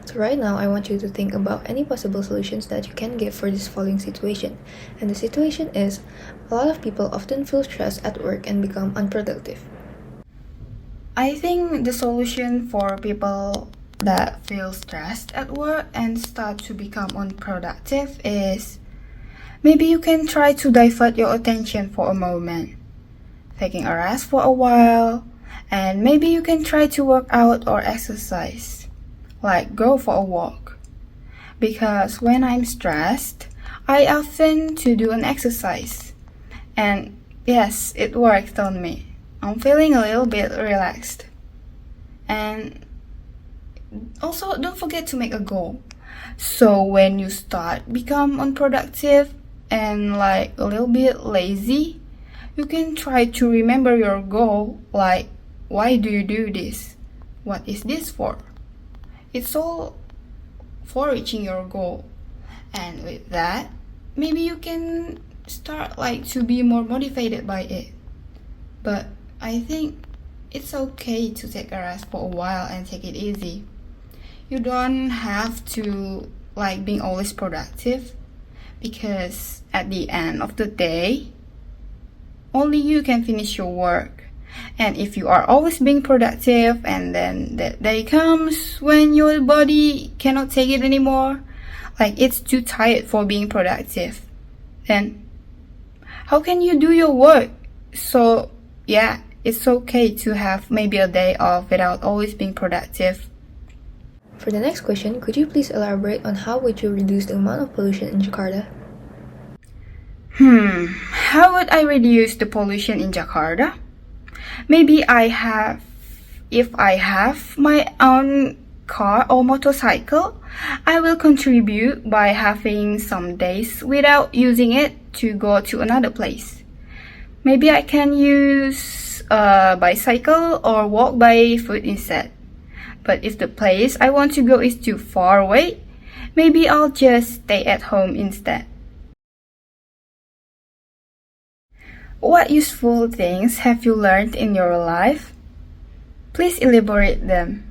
So right now, I want you to think about any possible solutions that you can give for this following situation. And the situation is, a lot of people often feel stressed at work and become unproductive. I think the solution for people that feel stressed at work and start to become unproductive is maybe you can try to divert your attention for a moment, taking a rest for a while, and maybe you can try to work out or exercise, like go for a walk. Because when I'm stressed, I often to do an exercise. And yes, it worked on me. I'm feeling a little bit relaxed. And also don't forget to make a goal. So when you start become unproductive and like a little bit lazy, you can try to remember your goal, like why do you do this? What is this for? It's all for reaching your goal. And with that, maybe you can start like to be more motivated by it. But I think it's okay to take a rest for a while and take it easy. You don't have to like being always productive, because at the end of the day, only you can finish your work. And if you are always being productive and then that day comes when your body cannot take it anymore, like it's too tired for being productive, then how can you do your work? So yeah, it's okay to have maybe a day off without always being productive. For the next question, could you please elaborate on how would you reduce the amount of pollution in Jakarta? How would I reduce the pollution in Jakarta? Maybe if I have my own car or motorcycle, I will contribute by having some days without using it to go to another place. Maybe I can use a bicycle or walk by foot instead. But if the place I want to go is too far away, maybe I'll just stay at home instead. What useful things have you learned in your life? Please elaborate them.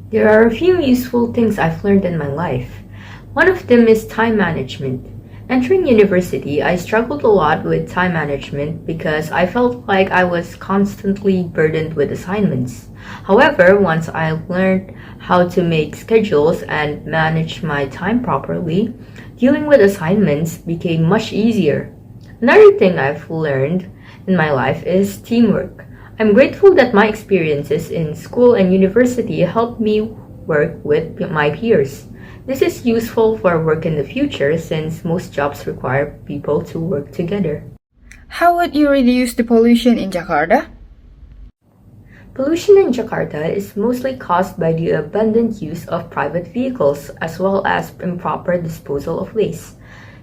There are a few useful things I've learned in my life. One of them is time management. Entering university, I struggled a lot with time management because I felt like I was constantly burdened with assignments. However, once I learned how to make schedules and manage my time properly, dealing with assignments became much easier. Another thing I've learned in my life is teamwork. I'm grateful that my experiences in school and university helped me work with my peers. This is useful for work in the future since most jobs require people to work together. How would you reduce the pollution in Jakarta? Pollution in Jakarta is mostly caused by the abundant use of private vehicles as well as improper disposal of waste.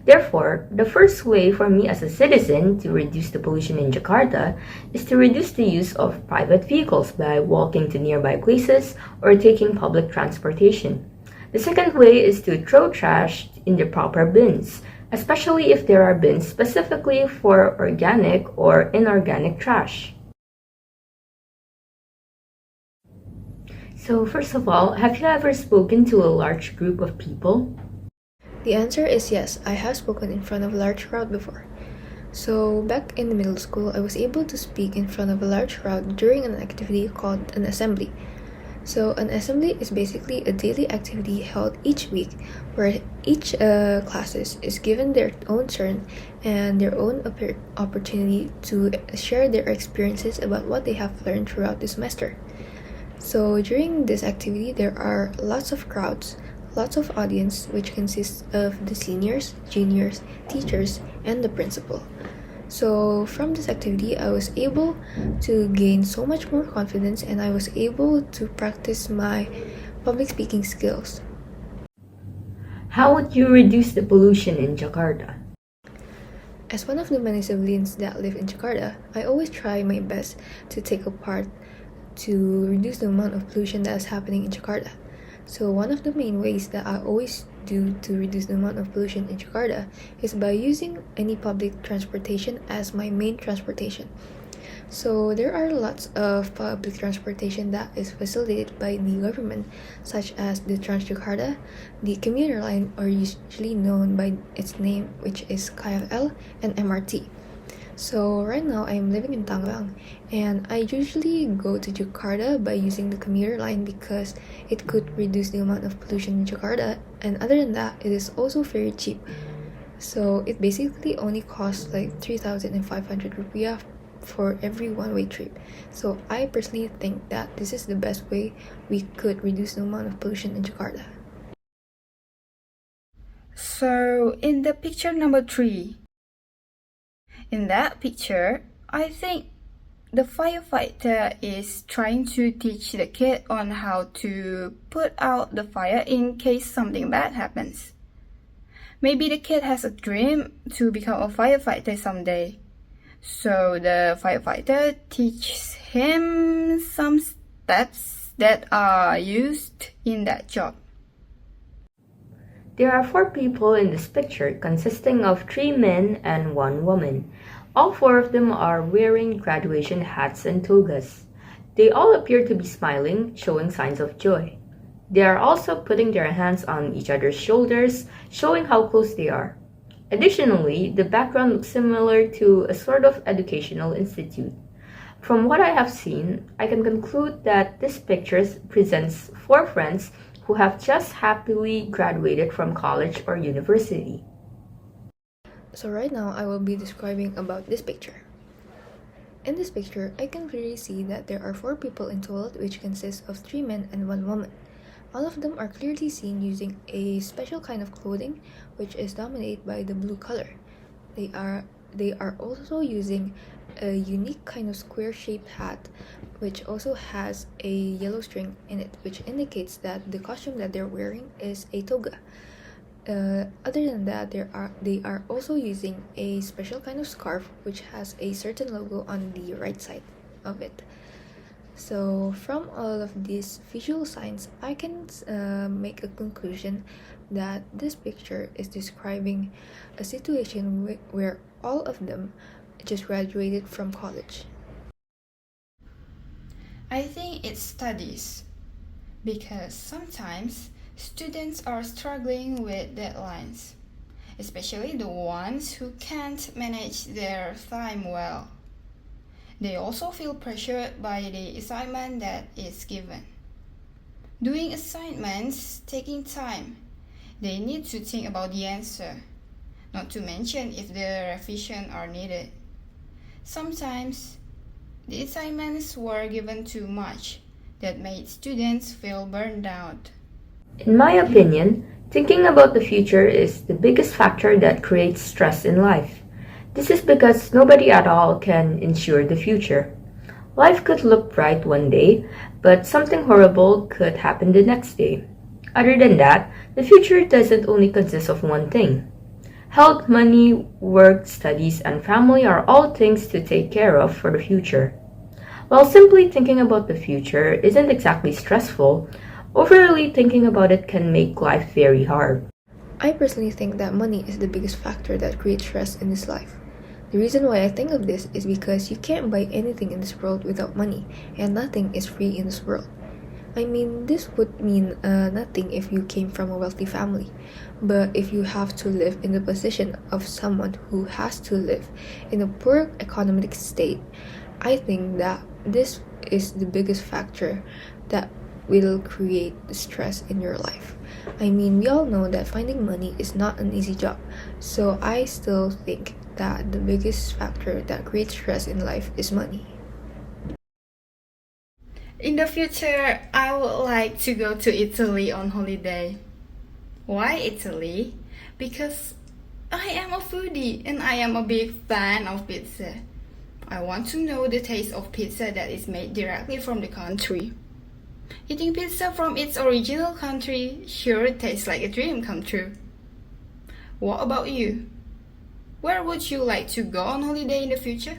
Therefore, the first way for me as a citizen to reduce the pollution in Jakarta is to reduce the use of private vehicles by walking to nearby places or taking public transportation. The second way is to throw trash in the proper bins, especially if there are bins specifically for organic or inorganic trash. So first of all, have you ever spoken to a large group of people? The answer is yes, I have spoken in front of a large crowd before. So back in the middle school, I was able to speak in front of a large crowd during an activity called an assembly. So an assembly is basically a daily activity held each week where each classes is given their own turn and their own opportunity to share their experiences about what they have learned throughout the semester. So during this activity, there are lots of crowds, lots of audience, which consists of the seniors, juniors, teachers, and the principal. So from this activity, I was able to gain so much more confidence and I was able to practice my public speaking skills. How would you reduce the pollution in Jakarta? As one of the many civilians that live in Jakarta, I always try my best to take a part to reduce the amount of pollution that is happening in Jakarta. So one of the main ways that I always do to reduce the amount of pollution in Jakarta is by using any public transportation as my main transportation. So there are lots of public transportation that is facilitated by the government, such as the Transjakarta, the commuter line, or usually known by its name, which is KFL, and MRT. So right now I'm living in Tangerang, and I usually go to Jakarta by using the commuter line because it could reduce the amount of pollution in Jakarta, and other than that, it is also very cheap. So it basically only costs like 3,500 rupiah for every one-way trip. So I personally think that this is the best way we could reduce the amount of pollution in Jakarta. So in the picture number 3, in that picture, I think the firefighter is trying to teach the kid on how to put out the fire in case something bad happens. Maybe the kid has a dream to become a firefighter someday. So the firefighter teaches him some steps that are used in that job. There are 4 people in this picture consisting of 3 men and 1 woman. All 4 of them are wearing graduation hats and togas. They all appear to be smiling, showing signs of joy. They are also putting their hands on each other's shoulders, showing how close they are. Additionally, the background looks similar to a sort of educational institute. From what I have seen, I can conclude that this picture presents 4 friends who have just happily graduated from college or university. So right now I will be describing about this picture. In this picture, I can clearly see that there are 4 people in total, which consists of 3 men and 1 woman. All of them are clearly seen using a special kind of clothing, which is dominated by the blue color. They are also using a unique kind of square-shaped hat, which also has a yellow string in it, which indicates that the costume that they're wearing is a toga. Other than that, they are also using a special kind of scarf, which has a certain logo on the right side of it. So from all of these visual signs, I can make a conclusion that this picture is describing a situation where all of them just graduated from college. I think it's studies, because sometimes students are struggling with deadlines, especially the ones who can't manage their time well. They also feel pressured by the assignment that is given. Doing assignments taking time. They need to think about the answer, not to mention if the revision are needed. Sometimes, the assignments were given too much that made students feel burned out. In my opinion, thinking about the future is the biggest factor that creates stress in life. This is because nobody at all can ensure the future. Life could look bright one day, but something horrible could happen the next day. Other than that, the future doesn't only consist of one thing. Health, money, work, studies, and family are all things to take care of for the future. While simply thinking about the future isn't exactly stressful, overly thinking about it can make life very hard. I personally think that money is the biggest factor that creates stress in this life. The reason why I think of this is because you can't buy anything in this world without money, and nothing is free in this world. I mean, this would mean nothing if you came from a wealthy family, but if you have to live in the position of someone who has to live in a poor economic state, I think that this is the biggest factor that will create stress in your life. I mean, we all know that finding money is not an easy job, so I still think that the biggest factor that creates stress in life is money. In the future, I would like to go to Italy on holiday. Why Italy? Because I am a foodie and I am a big fan of pizza. I want to know the taste of pizza that is made directly from the country. Eating pizza from its original country sure tastes like a dream come true. What about you? Where would you like to go on holiday in the future?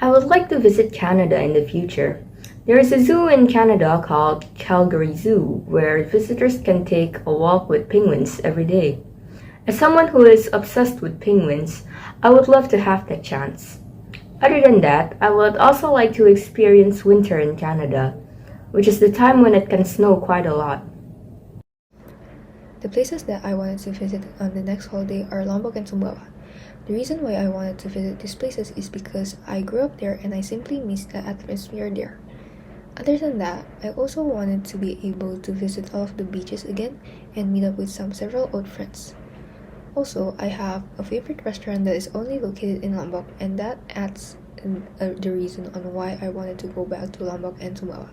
I would like to visit Canada in the future. There is a zoo in Canada called Calgary Zoo where visitors can take a walk with penguins every day. As someone who is obsessed with penguins, I would love to have that chance. Other than that, I would also like to experience winter in Canada, which is the time when it can snow quite a lot. The places that I wanted to visit on the next holiday are Lombok and Sumbawa. The reason why I wanted to visit these places is because I grew up there and I simply miss the atmosphere there. Other than that, I also wanted to be able to visit all of the beaches again and meet up with several old friends. Also, I have a favorite restaurant that is only located in Lombok, and that adds the reason on why I wanted to go back to Lombok and Sumbawa.